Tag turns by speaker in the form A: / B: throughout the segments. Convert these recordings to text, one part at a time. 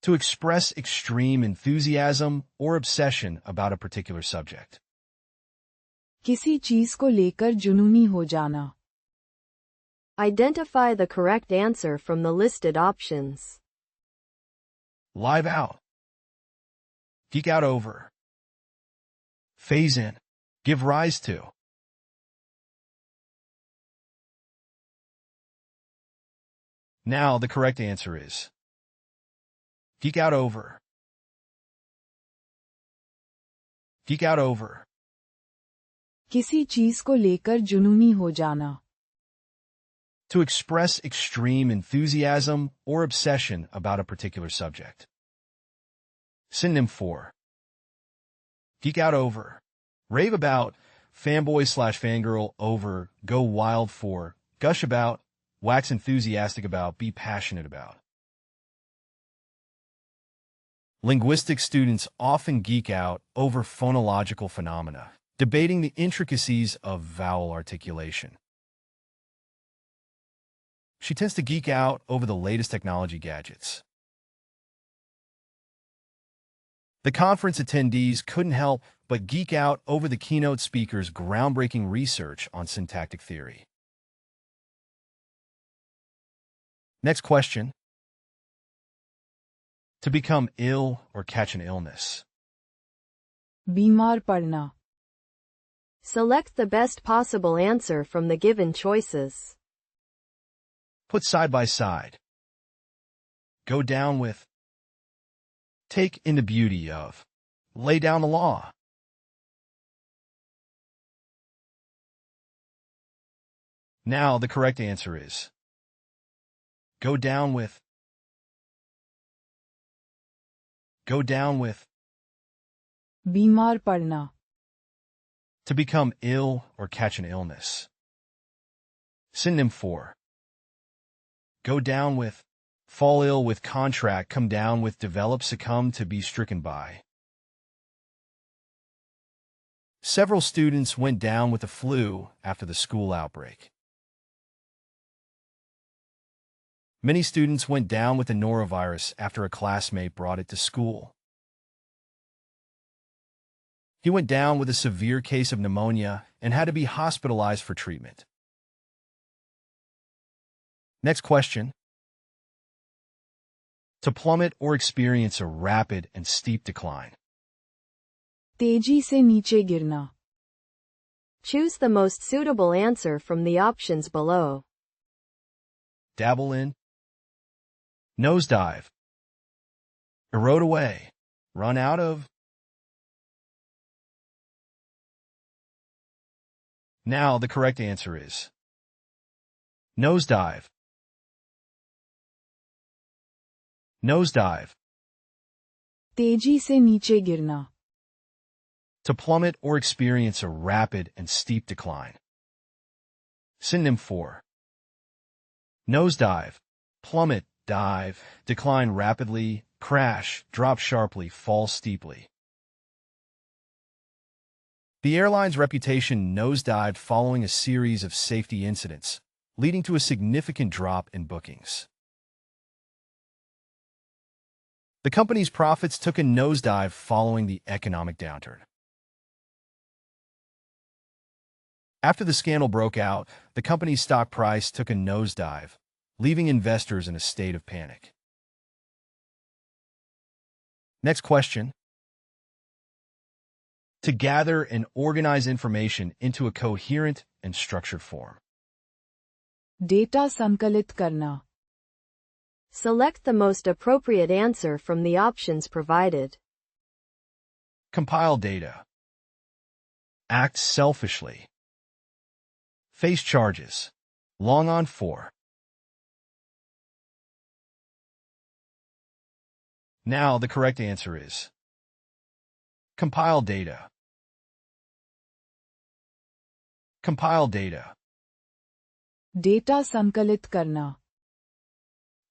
A: To express extreme enthusiasm or obsession about a particular subject.
B: किसी चीज को लेकर जुनूनी हो जाना.
C: Identify the correct answer from the listed options.
A: Live out. Geek out over. Phase in. Give rise to. Now the correct answer is geek out over. Geek out over.
B: किसी चीज को लेकर जुनूनी हो जाना.
A: To express extreme enthusiasm or obsession about a particular subject. Synonym for geek out over. Rave about, fanboy/fangirl over, go wild for, gush about, wax enthusiastic about, be passionate about. Linguistics students often geek out over phonological phenomena, debating the intricacies of vowel articulation. She tends to geek out over the latest technology gadgets. The conference attendees couldn't help but geek out over the keynote speaker's groundbreaking research on syntactic theory. Next question. To become ill or catch an illness.
B: बीमार पड़ना.
C: Select the best possible answer from the given choices.
A: Put side by side. Go down with. Take in the beauty of. Lay down the law. Now the correct answer is go down with. Go down with.
B: बीमार पड़ना.
A: To become ill or catch an illness. Synonym for go down with, fall ill with, contract, come down with, develop, succumb to, be stricken by. Several students went down with the flu after the school outbreak. Many students went down with the norovirus after a classmate brought it to school. He went down with a severe case of pneumonia and had to be hospitalized for treatment. Next question. To plummet or experience a rapid and steep decline.
B: तेजी से नीचे गिरना.
C: Choose the most suitable answer from the options below.
A: Dabble in. Nosedive. Erode away. Run out of. Now the correct answer is nosedive. Nosedive.
B: तेजी से नीचे गिरना.
A: To plummet or experience a rapid and steep decline. Synonym for nosedive, plummet, dive, decline rapidly, crash, drop sharply, fall steeply. The airline's reputation nosedived following a series of safety incidents, leading to a significant drop in bookings. The company's profits took a nosedive following the economic downturn. After the scandal broke out, the company's stock price took a nosedive, leaving investors in a state of panic. Next question. To gather and organize information into a coherent and structured form.
B: Data संकलित करना.
C: Select the most appropriate answer from the options provided.
A: Compile data. Act selfishly. Face charges. Long on for. Now the correct answer is compile data. Compile data.
B: Data संकलित करना.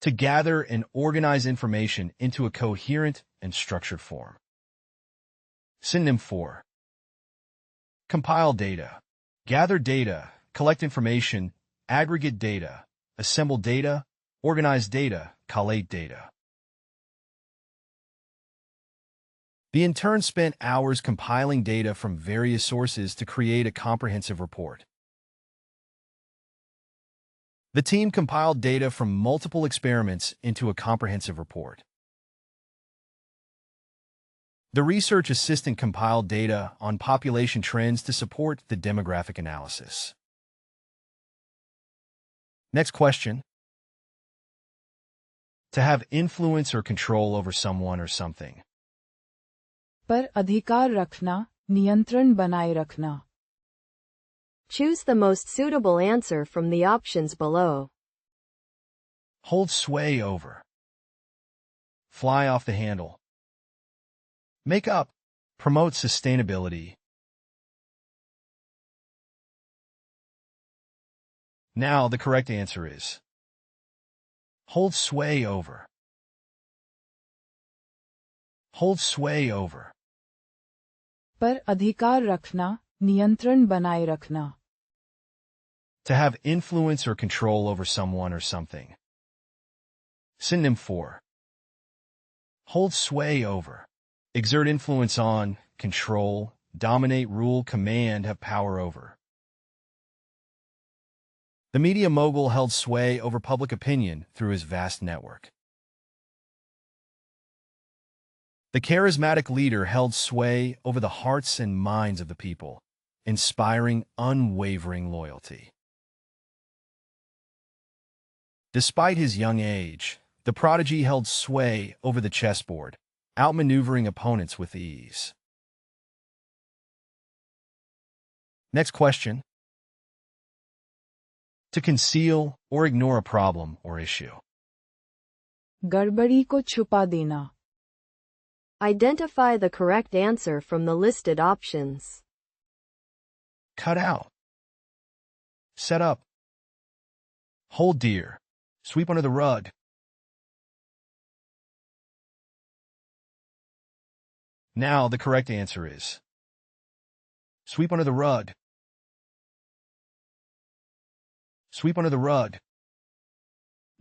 A: To gather and organize information into a coherent and structured form. Synonym for compile data. Gather data, collect information, aggregate data, assemble data, organize data, collate data. The intern spent hours compiling data from various sources to create a comprehensive report. The team compiled data from multiple experiments into a comprehensive report. The research assistant compiled data on population trends to support the demographic analysis. Next question. To have influence or control over someone or something.
B: पर अधिकार रखना, नियंत्रण बनाए रखना.
C: Choose the most suitable answer from the options below.
A: Hold sway over. Fly off the handle. Make up. Promote sustainability. Now the correct answer is hold sway over. Hold sway over.
B: पर अधिकार रखना, नियंत्रण बनाए रखना.
A: To have influence or control over someone or something. Synonym for hold sway over. Exert influence on, control, dominate, rule, command, have power over. The media mogul held sway over public opinion through his vast network. The charismatic leader held sway over the hearts and minds of the people, inspiring unwavering loyalty. Despite his young age, the prodigy held sway over the chessboard, outmaneuvering opponents with ease. Next question. To conceal or ignore a problem or issue.
B: गड़बड़ी को छुपा देना.
C: Identify the correct answer from the listed options.
A: Cut out. Set up. Hold dear. Sweep under the rug. Now the correct answer is sweep under the rug. Sweep under the rug.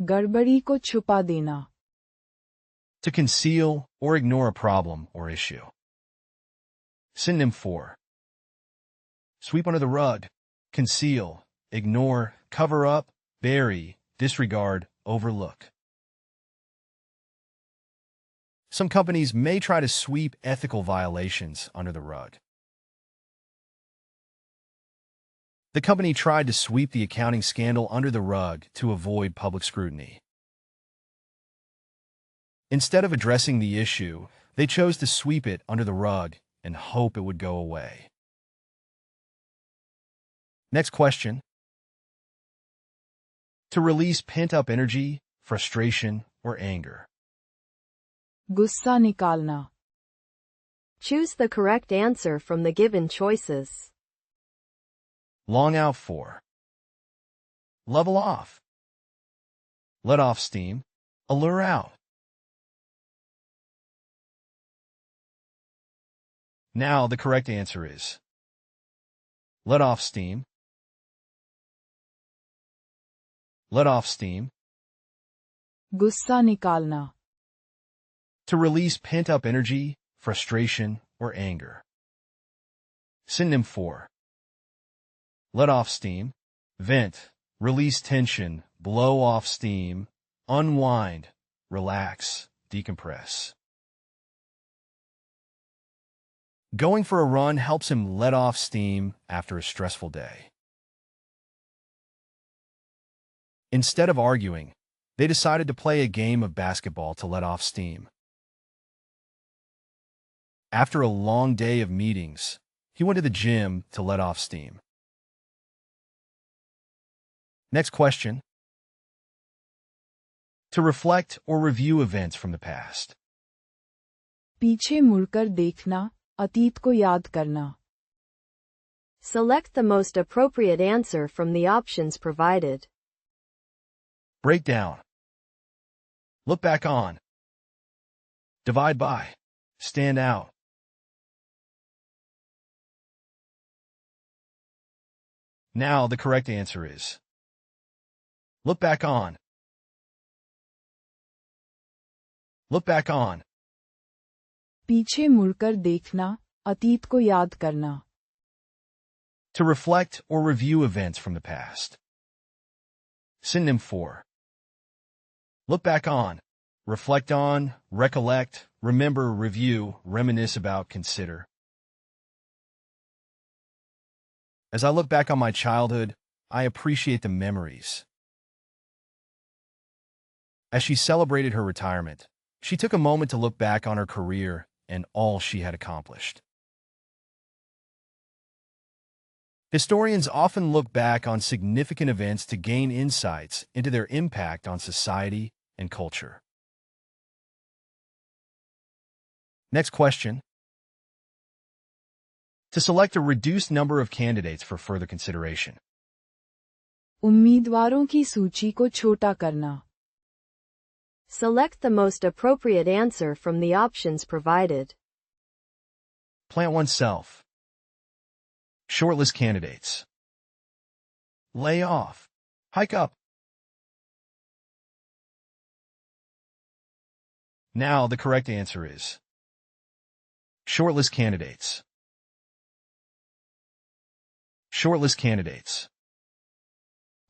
B: गड़बड़ी को छुपा देना.
A: To conceal or ignore a problem or issue. Synonym for sweep under the rug, conceal, ignore, cover up, bury, disregard, overlook. Some companies may try to sweep ethical violations under the rug. The company tried to sweep the accounting scandal under the rug to avoid public scrutiny. Instead of addressing the issue, they chose to sweep it under the rug and hope it would go away. Next question. To release pent-up energy, frustration, or anger.
B: गुस्सा निकालना.
C: Choose the correct answer from the given choices.
A: Long out for. Level off. Let off steam. Allure out. Now the correct answer is let off steam. Let off steam.
B: गुस्सा निकालना.
A: To release pent-up energy, frustration, or anger. Synonym for let off steam, vent, release tension, blow off steam, unwind, relax, decompress. Going for a run helps him let off steam after a stressful day. Instead of arguing, they decided to play a game of basketball to let off steam. After a long day of meetings, he went to the gym to let off steam. Next question. To reflect or review events from the past.
B: पीछे मुड़कर देखना, अतीत को याद करना.
C: Select the most appropriate answer from the options provided.
A: Break down. Look back on. Divide by. Stand out. Now the correct answer is look back on. Look back on.
B: पीछे मुड़कर देखना, अतीत को याद करना.
A: To reflect or review events from the past. Synonym for. Look back on, reflect on, recollect, remember, review, reminisce about, consider. As I look back on my childhood, I appreciate the memories. As she celebrated her retirement, she took a moment to look back on her career and all she had accomplished. Historians often look back on significant events to gain insights into their impact on society and culture. Next question. To select a reduced number of candidates for further consideration.
B: उम्मीदवारों की सूची को छोटा करना.
C: Select the most appropriate answer from the options provided.
A: Plant oneself. Shortlist candidates. Lay off. Hike up. Now the correct answer is shortlist candidates. Shortlist candidates.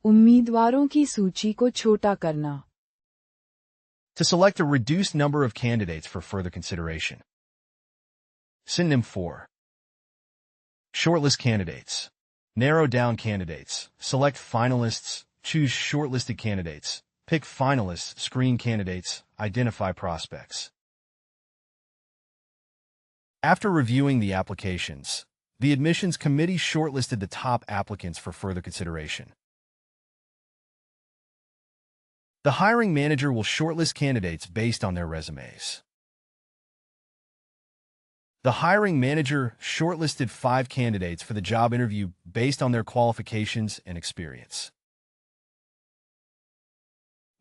B: उम्मीदवारों की सूची को छोटा करना.
A: To select a reduced number of candidates for further consideration. Synonym for. Shortlist candidates. Narrow down candidates. Select finalists. Choose shortlisted candidates. Pick finalists. Screen candidates. Identify prospects. After reviewing the applications, the admissions committee shortlisted the top applicants for further consideration. The hiring manager will shortlist candidates based on their resumes. The hiring manager shortlisted 5 candidates for the job interview based on their qualifications and experience.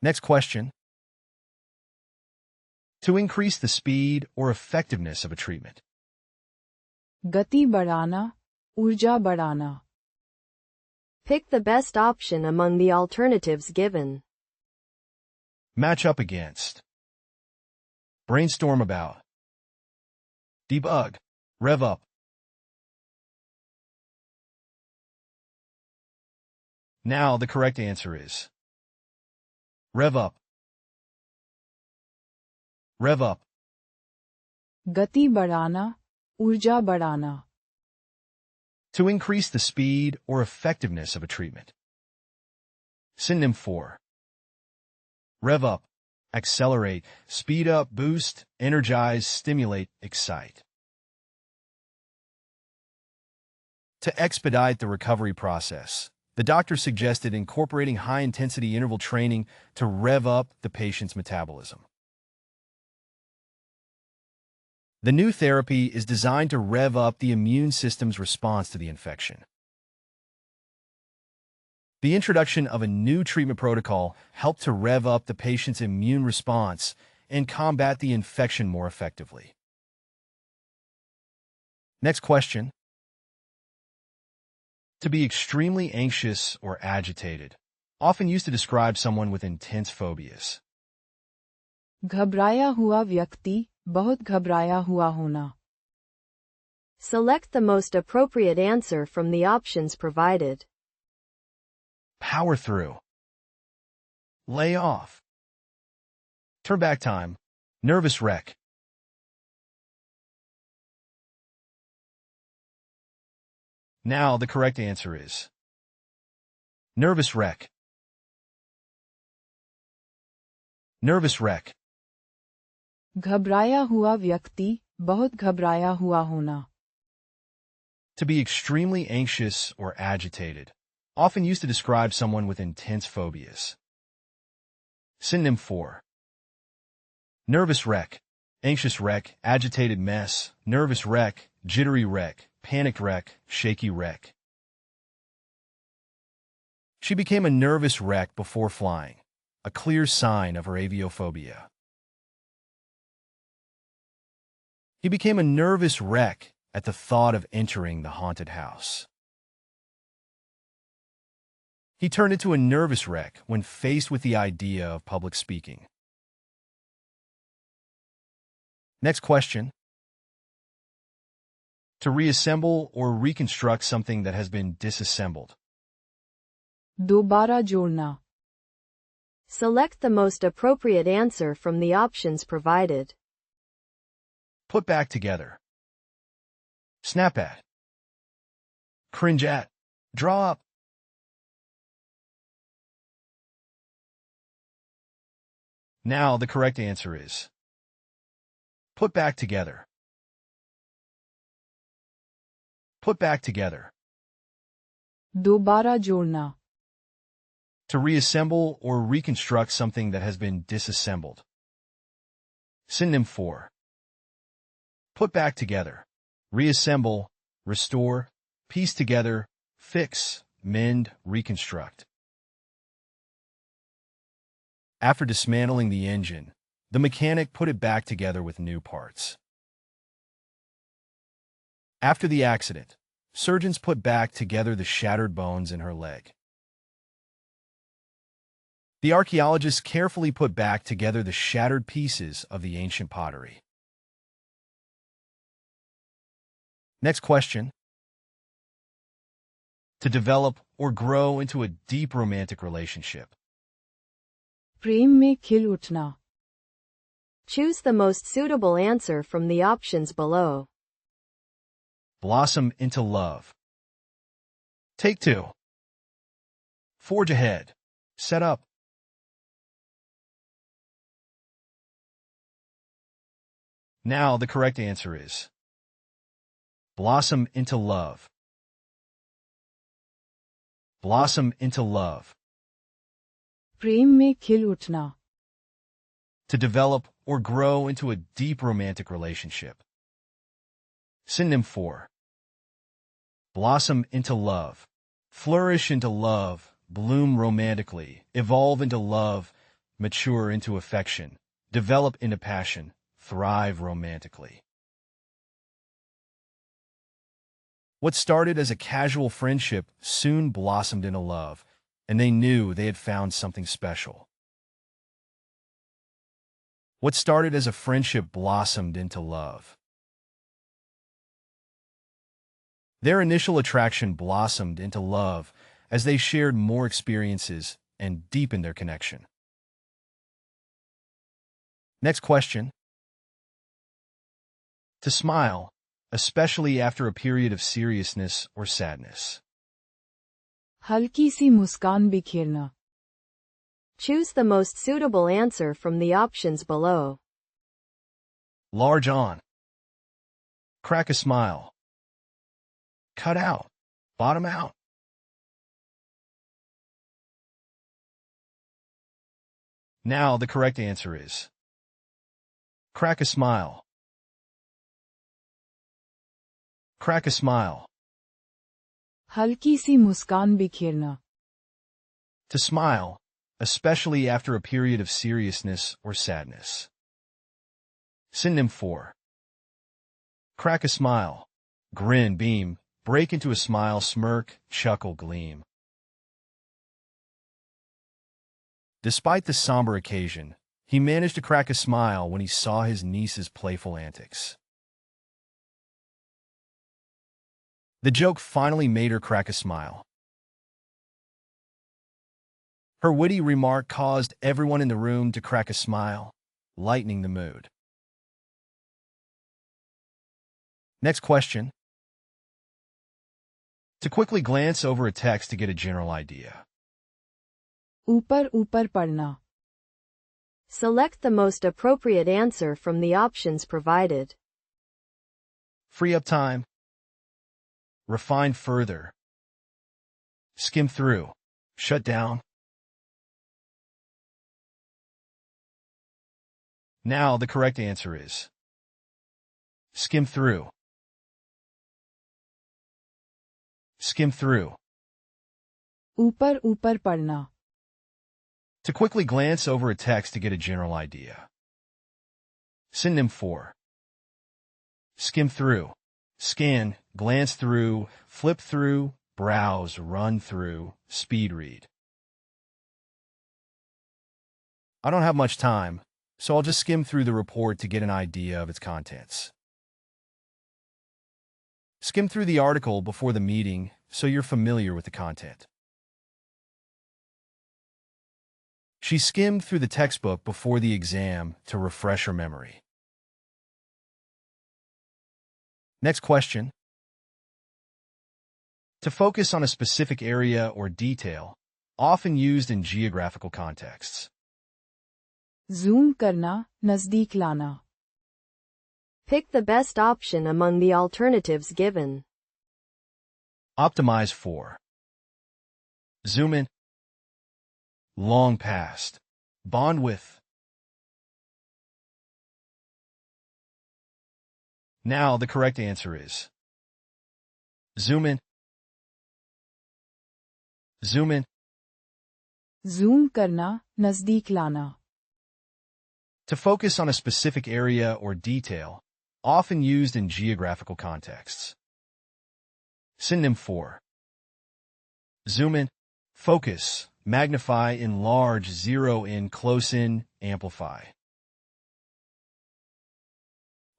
A: Next question. To increase the speed or effectiveness of a treatment.
B: गति बढ़ाना, ऊर्जा बढ़ाना.
C: Pick the best option among the alternatives given.
A: Match up against. Brainstorm about. Debug. Rev up. Now the correct answer is rev up. Rev up.
B: गति बढ़ाना, ऊर्जा बढ़ाना.
A: To increase the speed or effectiveness of a treatment. Synonym for. Rev up. Accelerate, speed up, boost, energize, stimulate, excite. To expedite the recovery process, the doctor suggested incorporating high-intensity interval training to rev up the patient's metabolism. The new therapy is designed to rev up the immune system's response to the infection. The introduction of a new treatment protocol helped to rev up the patient's immune response and combat the infection more effectively. Next question. To be extremely anxious or agitated, often used to describe someone with intense phobias.
B: घबराया हुआ व्यक्ति, बहुत घबराया हुआ होना.
C: Select the most appropriate answer from the options provided.
A: Power through. Lay off. Turn back time. Nervous wreck. Now the correct answer is nervous wreck. Nervous wreck.
B: घबराया हुआ व्यक्ति, बहुत घबराया हुआ होना.
A: To be extremely anxious or agitated, often used to describe someone with intense phobias. Synonym for. Nervous wreck. Anxious wreck, agitated mess, nervous wreck, jittery wreck, panic wreck, shaky wreck. She became a nervous wreck before flying, a clear sign of her aviophobia. He became a nervous wreck at the thought of entering the haunted house. He turned into a nervous wreck when faced with the idea of public speaking. Next question. To reassemble or reconstruct something that has been disassembled.
B: दोबारा जोड़ना.
C: Select the most appropriate answer from the options provided.
A: Put back together. Snap at. Cringe at. Draw up. Now the correct answer is put back together. Put back together.
B: दोबारा जोड़ना.
A: To reassemble or reconstruct something that has been disassembled. Synonym for put back together, reassemble, restore, piece together, fix, mend, reconstruct. After dismantling the engine, the mechanic put it back together with new parts. After the accident, surgeons put back together the shattered bones in her leg. The archaeologists carefully put back together the shattered pieces of the ancient pottery. Next question. To develop or grow into a deep romantic relationship.
B: प्रेम में खिल उठना.
C: Choose the most suitable answer from the options below.
A: Blossom into love. Take 2. Forge ahead. Set up. Now the correct answer is blossom into love. Blossom into love.
B: प्रेम में खिल उठना.
A: To develop or grow into a deep romantic relationship. Synonym for blossom into love. Flourish into love, bloom romantically, evolve into love, mature into affection, develop into passion, thrive romantically. What started as a casual friendship soon blossomed into love, and they knew they had found something special. What started as a friendship blossomed into love. Their initial attraction blossomed into love as they shared more experiences and deepened their connection. Next question. To smile, especially after a period of seriousness or sadness.
B: हल्की सी मुस्कान बिखेरना.
C: Choose the most suitable answer from the options below.
A: Large on. Crack a smile. Cut out. Bottom out. Now the correct answer is crack a smile. Crack a smile.
B: हल्की सी मुस्कान बिखेरना.
A: To smile, especially after a period of seriousness or sadness. Synonym for crack a smile. Grin, beam, break into a smile, smirk, chuckle, gleam. Despite the somber occasion, he managed to crack a smile when he saw his niece's playful antics. The joke finally made her crack a smile. Her witty remark caused everyone in the room to crack a smile, lightening the mood. Next question. To quickly glance over a text to get a general idea.
B: ऊपर ऊपर पढ़ना.
C: Select the most appropriate answer from the options provided.
A: Free up time. Refine further. Skim through. Shut down. Now the correct answer is skim through. Skim through.
B: ऊपर ऊपर पढ़ना.
A: To quickly glance over a text to get a general idea. Synonym for skim through. Scan, glance through, flip through, browse, run through, speed read. I don't have much time, so I'll just skim through the report to get an idea of its contents. Skim through the article before the meeting so you're familiar with the content. She skimmed through the textbook before the exam to refresh her memory. Next question. To focus on a specific area or detail, often used in geographical contexts.
B: Zoom करना, नजदीक लाना.
C: Pick the best option among the alternatives given.
A: Optimize for. Zoom in. Long past. Bond with. Now the correct answer is zoom in. Zoom in.
B: Zoom करना, नजदीक लाना.
A: To focus on a specific area or detail, often used in geographical contexts. Synonym for. Zoom in. Focus. Magnify, enlarge, zero in, close in, amplify.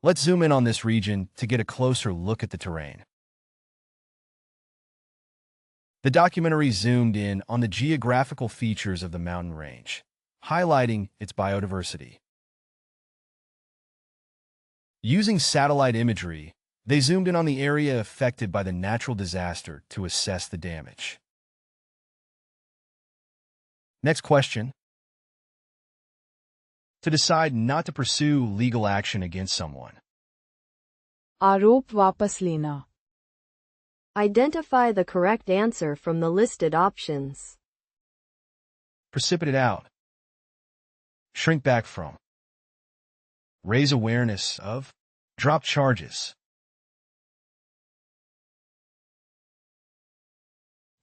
A: Let's zoom in on this region to get a closer look at the terrain. The documentary zoomed in on the geographical features of the mountain range, highlighting its biodiversity. Using satellite imagery, they zoomed in on the area affected by the natural disaster to assess the damage. Next question. To decide not to pursue legal action against someone.
B: आरोप वापस लेना.
C: Identify the correct answer from the listed options.
A: Precipitate out. Shrink back from. Raise awareness of. Drop charges.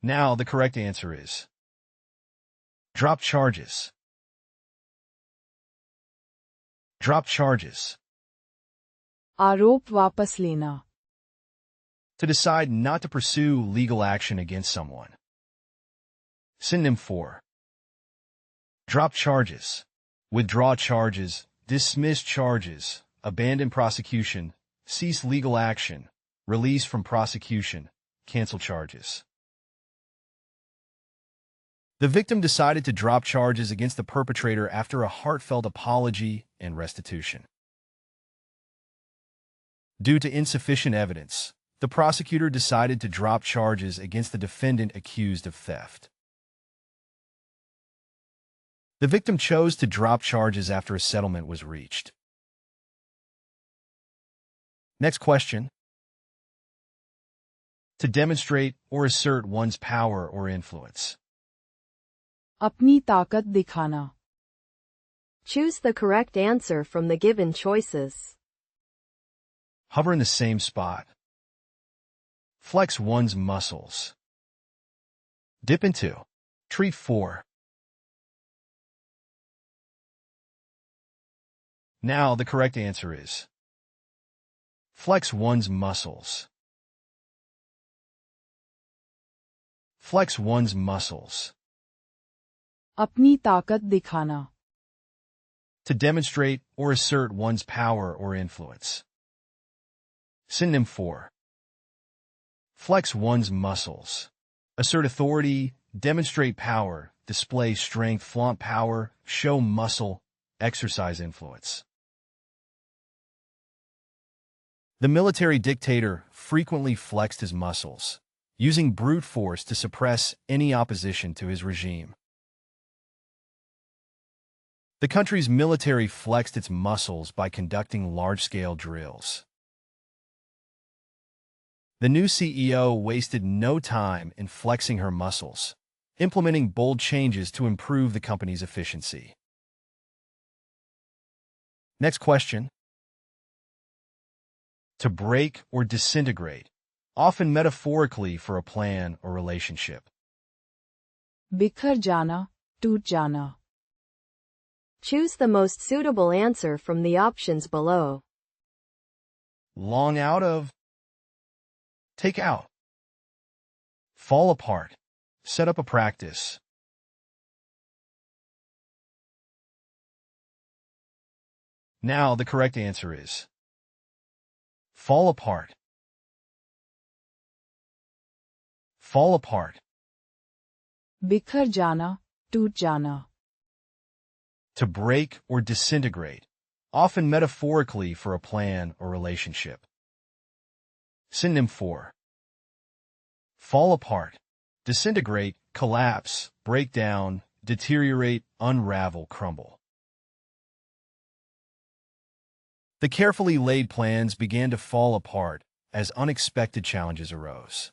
A: Now the correct answer is drop charges. Drop charges.
B: आरोप वापस लेना.
A: To decide not to pursue legal action against someone. Synonym for. Drop charges. Withdraw charges. Dismiss charges. Abandon prosecution. Cease legal action. Release from prosecution. Cancel charges. The victim decided to drop charges against the perpetrator after a heartfelt apology and restitution. Due to insufficient evidence, the prosecutor decided to drop charges against the defendant accused of theft. The victim chose to drop charges after a settlement was reached. Next question. To demonstrate or assert one's power or influence.
B: अपनी ताकत दिखाना.
C: Choose the correct answer from the given choices.
A: Hover in the same spot. Flex one's muscles. Dip into. Treat for. Now the correct answer is flex one's muscles. Flex one's muscles.
B: अपनी ताकत दिखाना.
A: To demonstrate or assert one's power or influence. Synonym for. Flex one's muscles. Assert authority, demonstrate power, display strength, flaunt power, show muscle, exercise influence. The military dictator frequently flexed his muscles, using brute force to suppress any opposition to his regime. The country's military flexed its muscles by conducting large-scale drills. The new CEO wasted no time in flexing her muscles, implementing bold changes to improve the company's efficiency. Next question. To break or disintegrate, often metaphorically for a plan or relationship.
B: बिखर जाना, टूट जाना.
C: Choose the most suitable answer from the options below.
A: Long out of. Take out. Fall apart. Set up a practice. Now the correct answer is fall apart. fall apart.
B: बिखर जाना, टूट जाना.
A: To break or disintegrate, often metaphorically for a plan or relationship. Synonym for fall apart, disintegrate, collapse, break down, deteriorate, unravel, crumble. The carefully laid plans began to fall apart as unexpected challenges arose.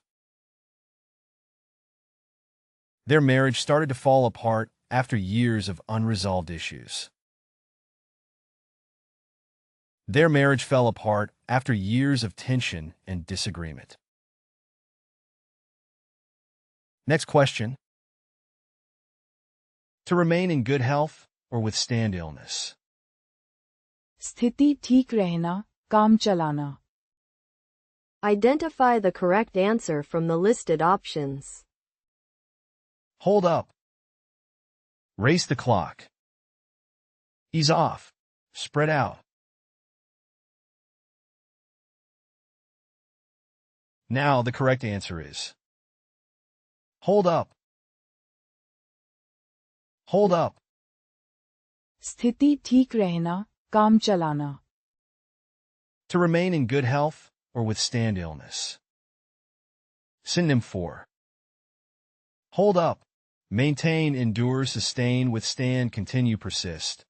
A: Their marriage started to fall apart after years of unresolved issues. Their marriage fell apart after years of tension and disagreement. Next question. To remain in good health or withstand illness.
B: स्थिति ठीक रहना, काम चलाना.
C: Identify the correct answer from the listed options.
A: Hold up. Race the clock. Ease off. Spread out. Now the correct answer is hold up. Hold up.
B: स्थिति ठीक रहना, काम चलाना.
A: To remain in good health or withstand illness. Synonym for hold up, maintain, endure, sustain, withstand, continue, persist.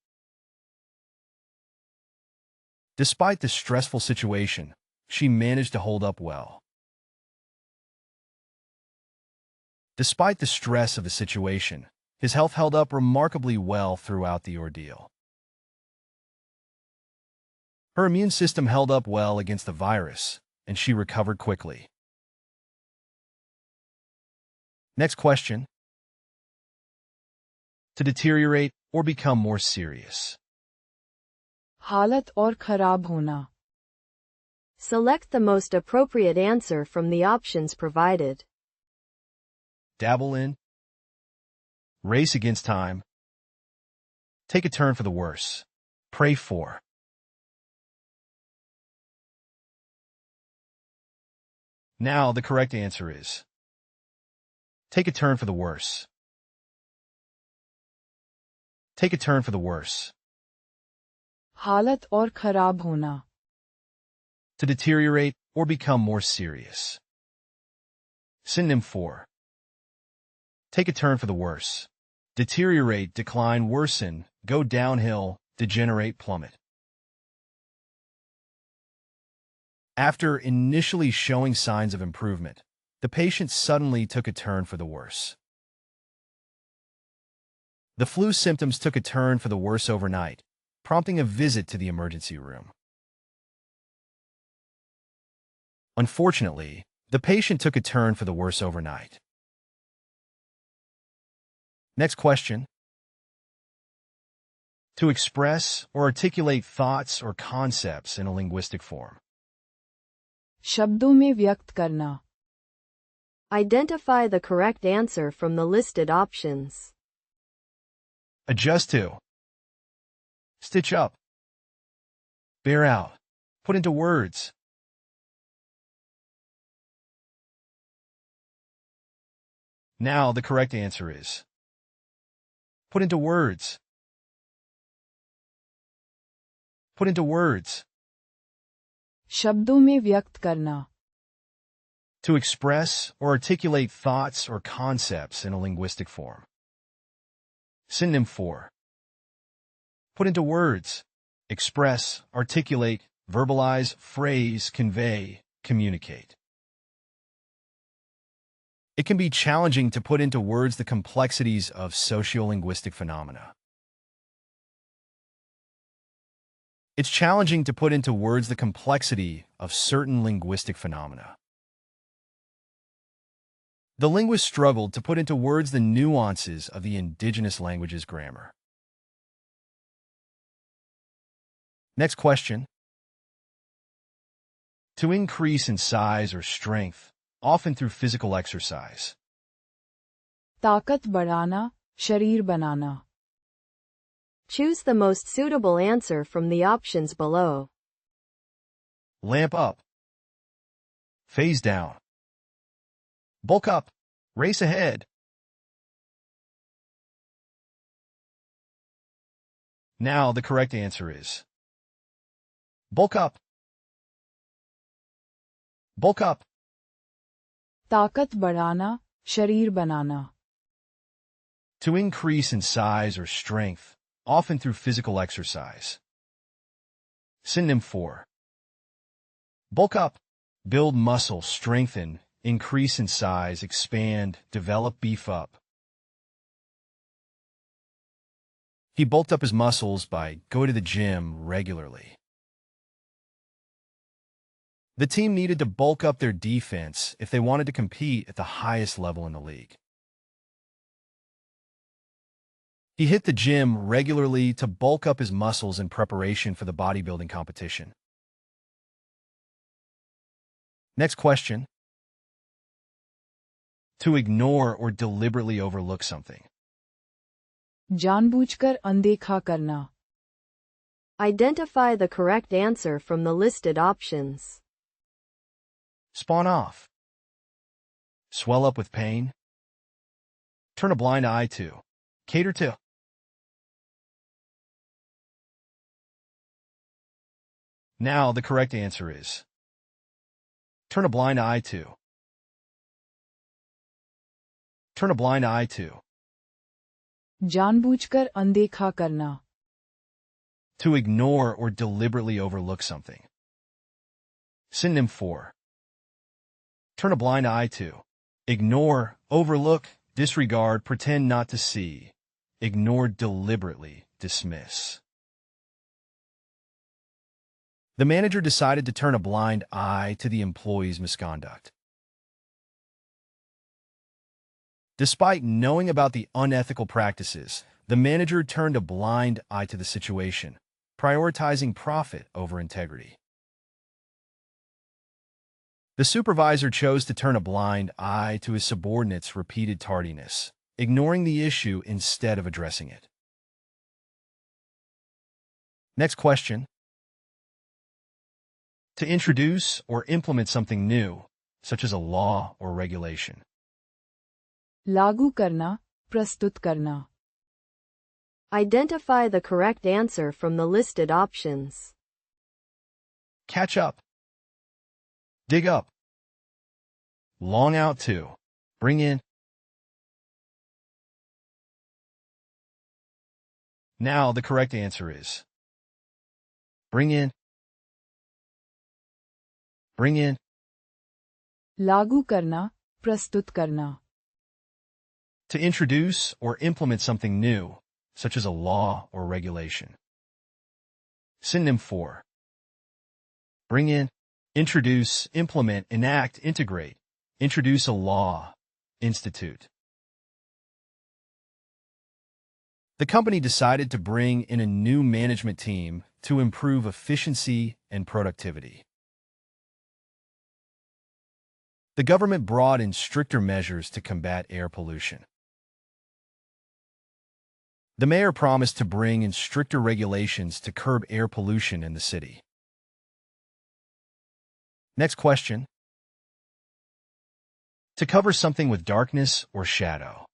A: Despite the stressful situation, she managed to hold up well. Despite the stress of the situation, his health held up remarkably well throughout the ordeal. Her immune system held up well against the virus, and she recovered quickly. Next question. To deteriorate or become more serious.
B: हालत और खराब होना.
C: Select the most appropriate answer from the options provided.
A: Dabble in. Race against time. Take a turn for the worse. Pray for. Now the correct answer is take a turn for the worse. Take a turn for the worse.
B: हालत और खराब होना.
A: To deteriorate or become more serious. Synonym for take a turn for the worse. Deteriorate, decline, worsen, go downhill, degenerate, plummet. After initially showing signs of improvement, the patient suddenly took a turn for the worse. The flu symptoms took a turn for the worse overnight, prompting a visit to the emergency room. Unfortunately, the patient took a turn for the worse overnight. Next question. To express or articulate thoughts or concepts in a linguistic form.
B: शब्दों में व्यक्त करना.
C: Identify the correct answer from the listed options.
A: Adjust to. Stitch up. Bear out. Put into words. Now the correct answer is put into words. Put into words.
B: शब्दों में व्यक्त करना.
A: To express or articulate thoughts or concepts in a linguistic form. Synonym for put into words, express, articulate, verbalize, phrase, convey, communicate. It can be challenging to put into words the complexities of sociolinguistic phenomena. It's challenging to put into words the complexity of certain linguistic phenomena. The linguist struggled to put into words the nuances of the indigenous language's grammar. Next question. To increase in size or strength, often through physical exercise.
B: ताकत बढ़ाना, शरीर बनाना.
C: Choose the most suitable answer from the options below.
A: Lamp up. Phase down. Bulk up. Race ahead. Now the correct answer is bulk up. Bulk up.
B: ताकत बढ़ाना, शरीर बनाना.
A: To increase in size or strength, often through physical exercise. Synonym for bulk up. Build muscle, strengthen, increase in size, expand, develop, beef up. He bulked up his muscles by going to the gym regularly. The team needed to bulk up their defense if they wanted to compete at the highest level in the league. He hit the gym regularly to bulk up his muscles in preparation for the bodybuilding competition. Next question. To ignore or deliberately overlook something.
B: जानबूझकर अनदेखा करना.
C: Identify the correct answer from the listed options.
A: Spawn off. Swell up with pain. Turn a blind eye to. Cater to. Now the correct answer is turn a blind eye to. Turn a blind eye to.
B: जानबूझकर अनदेखा करना.
A: To ignore or deliberately overlook something. Synonym for turn a blind eye to. Ignore, overlook, disregard, pretend not to see. Ignore deliberately, dismiss. The manager decided to turn a blind eye to the employee's misconduct. Despite knowing about the unethical practices, the manager turned a blind eye to the situation, prioritizing profit over integrity. The supervisor chose to turn a blind eye to his subordinates' repeated tardiness, ignoring the issue instead of addressing it. Next question. To introduce or implement something new, such as a law or regulation.
B: लागू करना, प्रस्तुत करना.
C: Identify the correct answer from the listed options.
A: Catch up. Dig up. Long out to. Bring in. Now the correct answer is bring in. Bring in.
B: लागू करना, प्रस्तुत करना.
A: To introduce or implement something new, such as a law or regulation. Synonym for bring in, introduce, implement, enact, integrate, introduce a law, institute. The company decided to bring in a new management team to improve efficiency and productivity. The government brought in stricter measures to combat air pollution. The mayor promised to bring in stricter regulations to curb air pollution in the city. Next question. To cover something with darkness or shadow.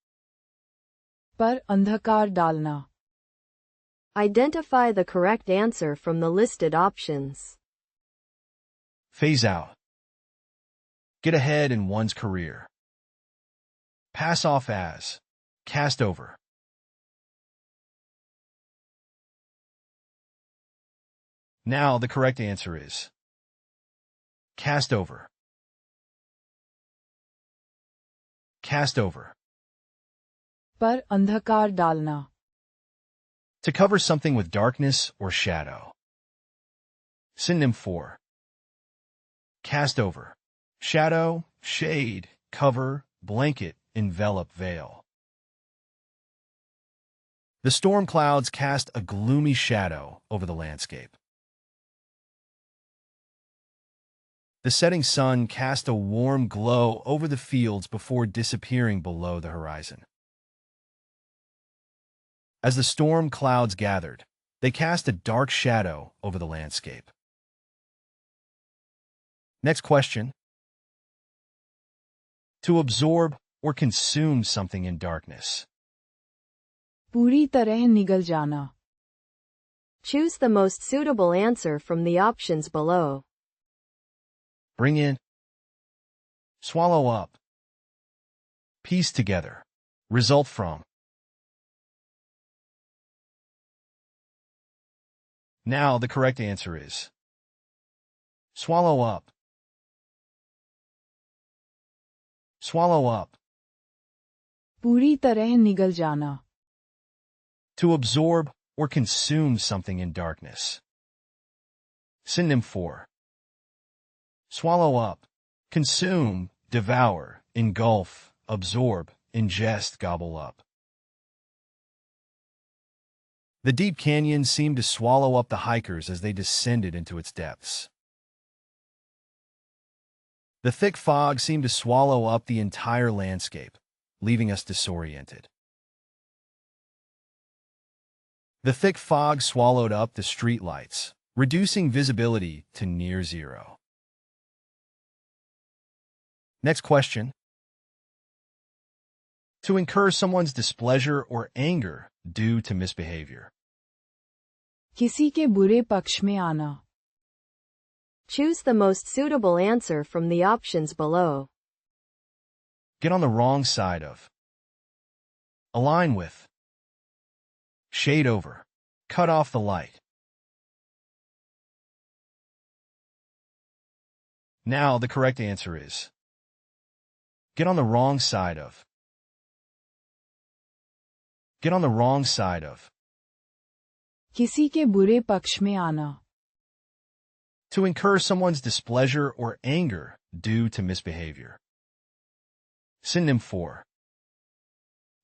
B: पर अंधकार डालना.
C: Identify the correct answer from the listed options.
A: Phase out. Get ahead in one's career. Pass off as. Cast over. Now the correct answer is cast over. Cast over.
B: पर अंधकार डालना.
A: To cover something with darkness or shadow. Synonym for cast over. Shadow, shade, cover, blanket, envelop, veil. The storm clouds cast a gloomy shadow over the landscape. The setting sun cast a warm glow over the fields before disappearing below the horizon. As the storm clouds gathered, they cast a dark shadow over the landscape. Next question. To absorb or consume something in darkness.
B: पूरी तरह निगल जाना.
C: Choose the most suitable answer from the options below.
A: Bring in. Swallow up. Piece together. Result from. Now the correct answer is swallow up. Swallow up.
B: पूरी तरह निगल जाना.
A: To absorb or consume something in darkness. Synonym for. Swallow up. Consume, devour, engulf, absorb, ingest, gobble up. The deep canyon seemed to swallow up the hikers as they descended into its depths. The thick fog seemed to swallow up the entire landscape, leaving us disoriented. The thick fog swallowed up the streetlights, reducing visibility to near zero. Next question. To incur someone's displeasure or anger due to misbehavior.
B: किसी के बुरे पक्ष में आना.
C: Choose the most suitable answer from the options below.
A: Get on the wrong side of. Align with. Shade over. Cut off the light. Now the correct answer is get on the wrong side of. Get on the wrong side of.
B: किसी के बुरे पक्ष में आना.
A: To incur someone's displeasure or anger due to misbehavior. Synonym for.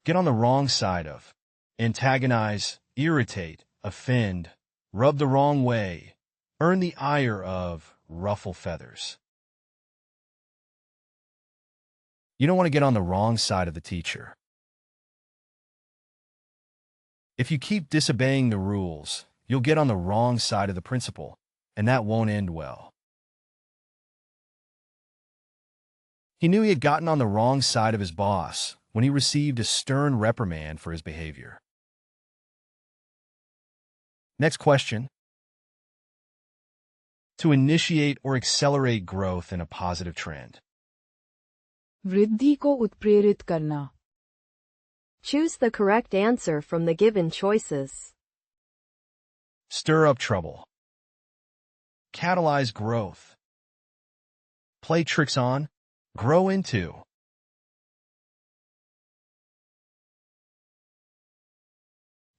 A: Get on the wrong side of. Antagonize, irritate, offend, rub the wrong way, earn the ire of, ruffle feathers. You don't want to get on the wrong side of the teacher. If you keep disobeying the rules, you'll get on the wrong side of the principal, and that won't end well. He knew he had gotten on the wrong side of his boss when he received a stern reprimand for his behavior. Next question. To initiate or accelerate growth in a positive trend.
B: वृद्धि को उत्प्रेरित करना.
C: Choose the correct answer from the given choices.
A: Stir up trouble. Catalyze growth. Play tricks on. Grow into.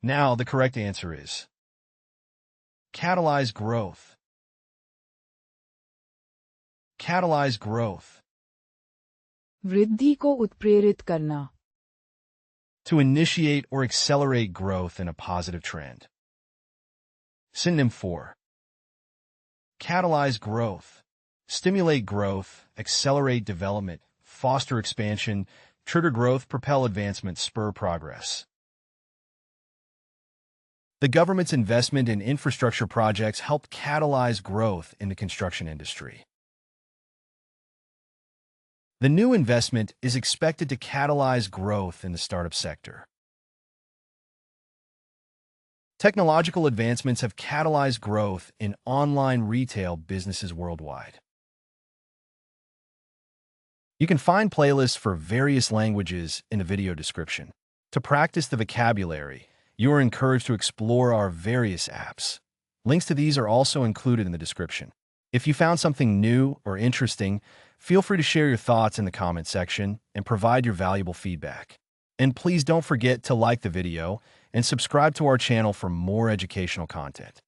A: Now the correct answer is catalyze growth. Catalyze growth.
B: वृद्धि को उत्प्रेरित करना.
A: To initiate or accelerate growth in a positive trend. Synonym for. Catalyze growth. Stimulate growth, accelerate development, foster expansion, trigger growth, propel advancement, spur progress. The government's investment in infrastructure projects helped catalyze growth in the construction industry. The new investment is expected to catalyze growth in the startup sector. Technological advancements have catalyzed growth in online retail businesses worldwide. You can find playlists for various languages in the video description. To practice the vocabulary, you are encouraged to explore our various apps. Links to these are also included in the description. If you found something new or interesting, feel free to share your thoughts in the comment section and provide your valuable feedback. And please don't forget to like the video and subscribe to our channel for more educational content.